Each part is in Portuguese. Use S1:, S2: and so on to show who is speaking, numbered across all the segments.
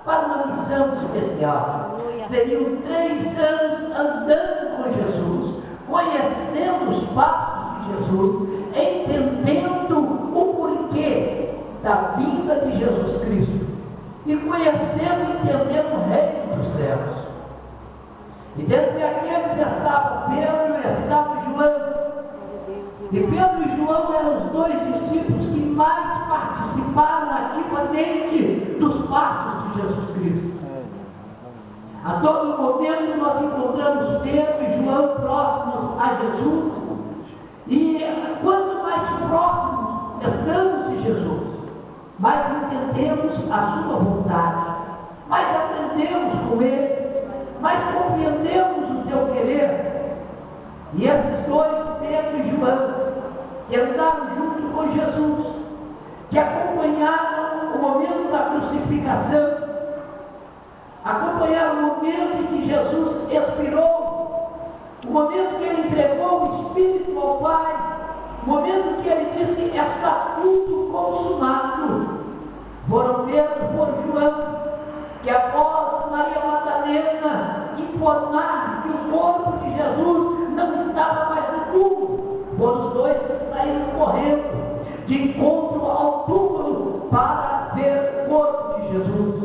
S1: para uma missão especial. Seriam 3 anos andando com Jesus, conhecendo os passos de Jesus, entendendo o porquê da vinda de Jesus Cristo e conhecendo e entendendo o reino dos céus. E dentre aqueles estava Pedro e estava João. E Pedro e João eram os 2 discípulos que mais participaram ativamente dos passos de Jesus Cristo. A todo momento nós encontramos Pedro e João próximos a Jesus. E quanto mais próximos estamos de Jesus, mais entendemos a sua vontade, mais aprendemos com Ele, mais compreendemos o seu querer. E esses 2, Pedro e João, que andaram junto com Jesus, que acompanharam o momento da crucificação, acompanharam o momento em que Jesus expirou, o momento que Ele entregou o Espírito ao Pai, o momento que Ele disse: está tudo consumado. Foram Pedro, foram João, que após Maria Madalena informar que o corpo de Jesus não estava mais no túmulo, foram os 2 que saíram correndo de encontro ao túmulo para ver o corpo de Jesus.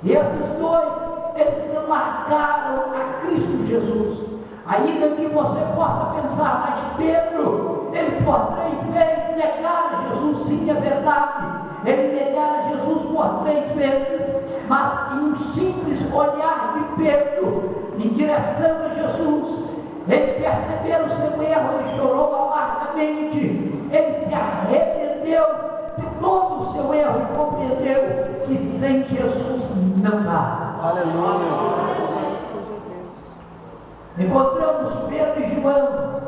S1: E esses 2, eles marcaram a Cristo Jesus. Ainda que você possa pensar, mas Pedro, ele por 3 vezes negara Jesus, sim, é verdade. Ele negara Jesus por 3 vezes, mas em um simples olhar de Pedro em direção a Jesus, ele percebeu o seu erro, ele chorou amargamente, ele se arrependeu de todo o seu erro e compreendeu que sem Jesus não dá.
S2: Aleluia.
S1: Encontramos Pedro e João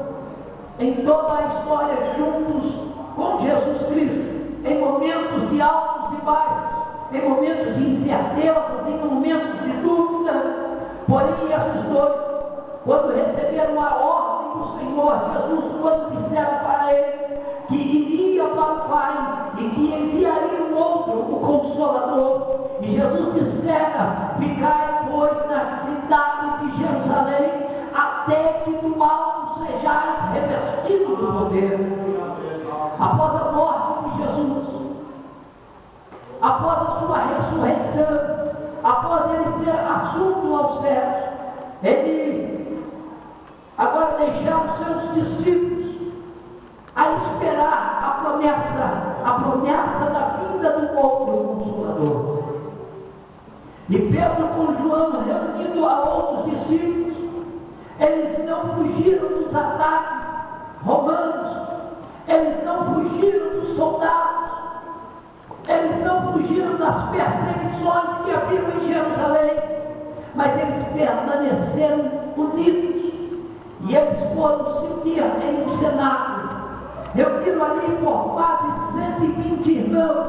S1: em toda a história juntos com Jesus Cristo, em momentos de altos e baixos, em momentos de incertezas, em momentos de dúvida. Porém, esses 2, quando receberam a ordem do Senhor Jesus, quando disseram para ele que iria para o Pai e que enviaria um outro, o Consolador, e Jesus dissera: ficai, pois, na cidade de Jerusalém, até que do alto sejais revestidos do poder. Após a morte de Jesus, após a sua ressurreição, após ele ser assunto aos céus, ele agora deixava os seus discípulos a esperar a promessa da vinda do outro Consolador. E Pedro com João, reunido a outros discípulos, eles não fugiram dos ataques romanos, eles não fugiram dos soldados, eles não fugiram das perseguições que haviam em Jerusalém, mas eles permaneceram unidos e eles foram se unir em um cenáculo. Reuniram ali por quase 120 irmãos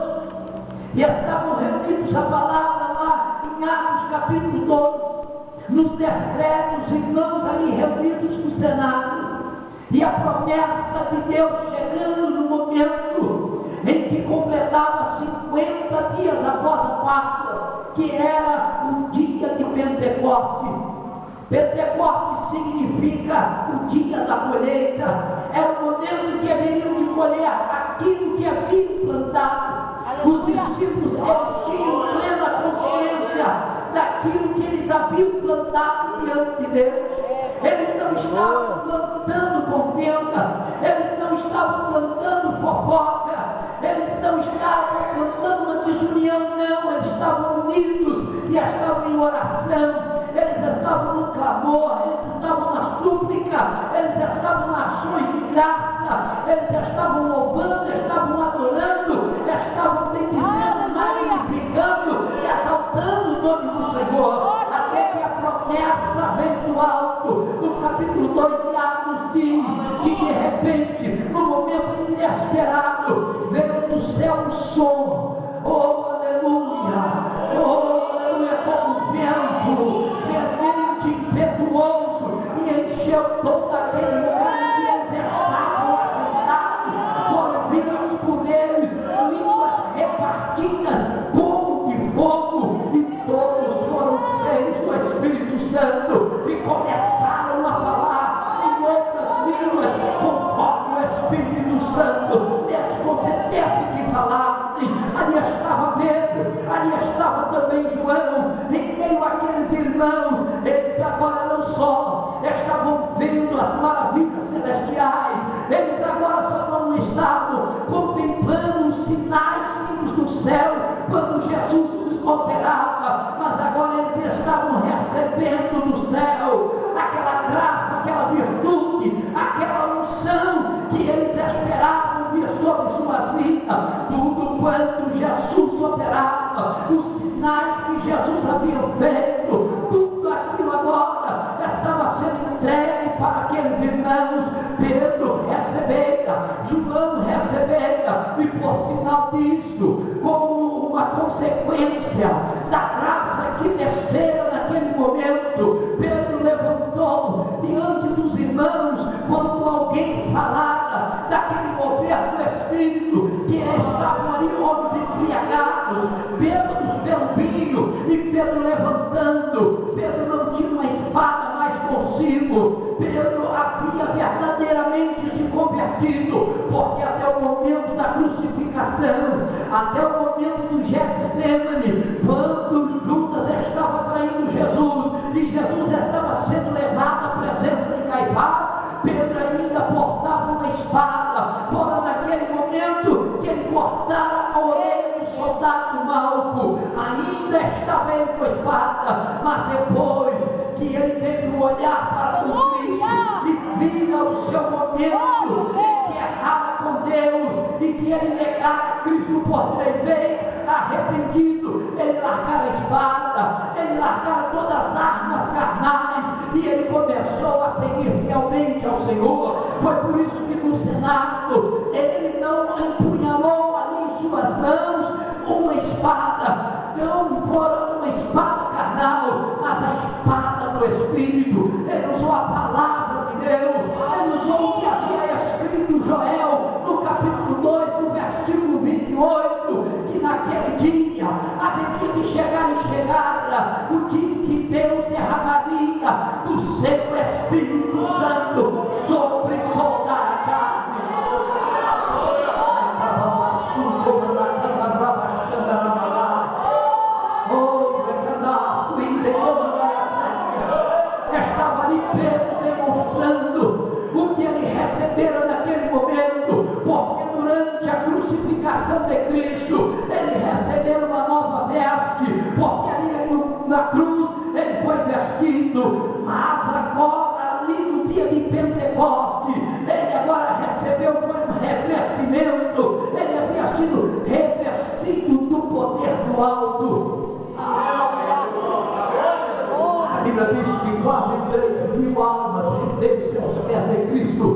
S1: e estavam reunidos a palavra lá em Atos capítulo 12. Nos decretos, irmãos ali reunidos no cenáculo, e a promessa de Deus chegando no momento em que completava 50 dias após a Páscoa, que era o dia de Pentecoste. Pentecoste significa o dia da colheita, era o momento que haveriam de colher aquilo que haviam plantado. Os discípulos tinham plena consciência daquilo que eles haviam plantado diante de Deus. Eles não estavam plantando contenda, eles não estavam plantando fofoca, eles não estavam plantando uma desunião, não, eles estavam unidos e estavam em oração, eles estavam no clamor, eles estavam na súplica, eles estavam nas ações de graça, eles estavam louvando, estavam adorando, estavam bendizendo, magnificando e exaltando o nome do Senhor, até que a promessa veio do alto. No capítulo 2 de Atos diz que de repente, no momento inesperado, veio do céu um som, oh aleluia, como vento, fervente, impetuoso, e encheu toda aquele lugar que eles estavam agitados, foram vindo também João, em meio àqueles irmãos, eles agora não só estavam vendo as maravilhas celestiais, eles agora só não estavam contemplando os sinais vindos do céu, quando Jesus os operava, mas agora eles estavam recebendo do céu aquela graça, aquela virtude, aquela unção que eles esperavam vir sobre sua vida. Tudo quanto Jesus operava, os sinais que Jesus havia feito, tudo aquilo agora estava sendo entregue para aqueles irmãos. Pedro recebera, João recebera, e por sinal disso, como uma consequência da graça que descera naquele momento, Pedro levantou diante dos irmãos, quando alguém falara daquele mover do Espírito, que estavam ali homens embriagados, bêbados pelo vinho, e Pedro levantando. Pedro não tinha uma espada mais consigo, Pedro havia verdadeiramente se convertido, porque até o momento da crucificação, até o momento do Getsemane, quando Judas estava traindo Jesus, e Jesus estava sendo levado à presença de Caifás, Pedro ainda portava uma espada. Fora naquele momento que ele cortara a orelha do soldado Malco, ainda estava ele com a espada, mas depois que ele teve um olhar para o Cristo e vira o seu momento em que errara com Deus e que ele negara Cristo por 3 vezes, arrependido, ele largara a espada, ele largara todas as armas carnais e ele começou a seguir fielmente ao Senhor. Foi por isso que no Senado ele não empunhalou ali em suas mãos uma espada, não foi uma espada carnal, mas a espada do Espírito. Ele usou a palavra de Deus, ele usou o que havia escrito Joel no capítulo 2, no versículo 28, que naquele dia haveria de chegar o dia em que Deus derramaria do seu Espírito Santo sobre toda a carne. Estava ali Pedro demonstrando o que ele recebera naquele momento, porque durante a crucificação de Cristo ele recebeu uma nova veste, porque ali na cruz ele foi vestido, mas agora ali no dia de Pentecoste ele agora recebeu um revestimento, ele havia sido revestido do poder do alto. A Bíblia diz que quase 3.000 almas renderam-se aos pés de Cristo,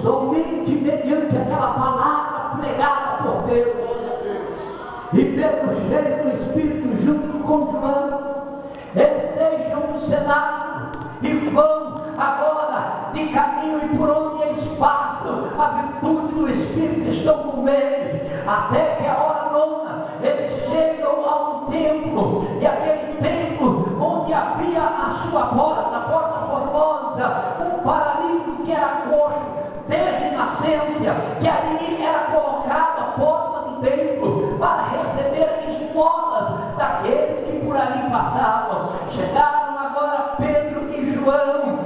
S1: somente mediante aquela palavra pregada por Deus. E Pedro, cheio do Espírito, junto com João, eles deixam o Senado e vão agora de caminho, e por onde eles passam, a virtude do Espírito estão com eles, até que a hora nona, eles chegam a um templo, e aquele templo onde havia a sua porta, a porta formosa, um paralítico que era coxo desde nascença, que ali era colocado a porta do templo para receber esmolas daqueles que por ali passavam. Chegaram agora Pedro e João,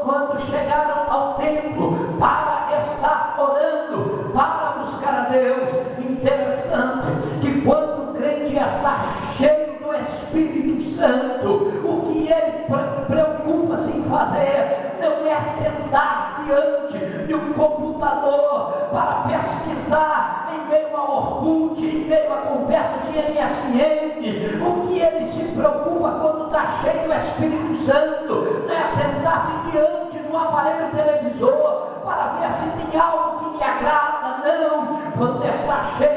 S1: quando chegaram ao templo para estar orando, para buscar a Deus. Interessante que quando o crente está cheio do Espírito Santo, o que ele preocupa-se em fazer não é sentar diante de um computador para pesquisar em meio a Orkut, em meio a conversa de MSN. O que ele se preocupa quando está cheio do Espírito Santo não é sentar-se diante de um aparelho televisor para ver se tem algo que lhe agrada, não. Quando está cheio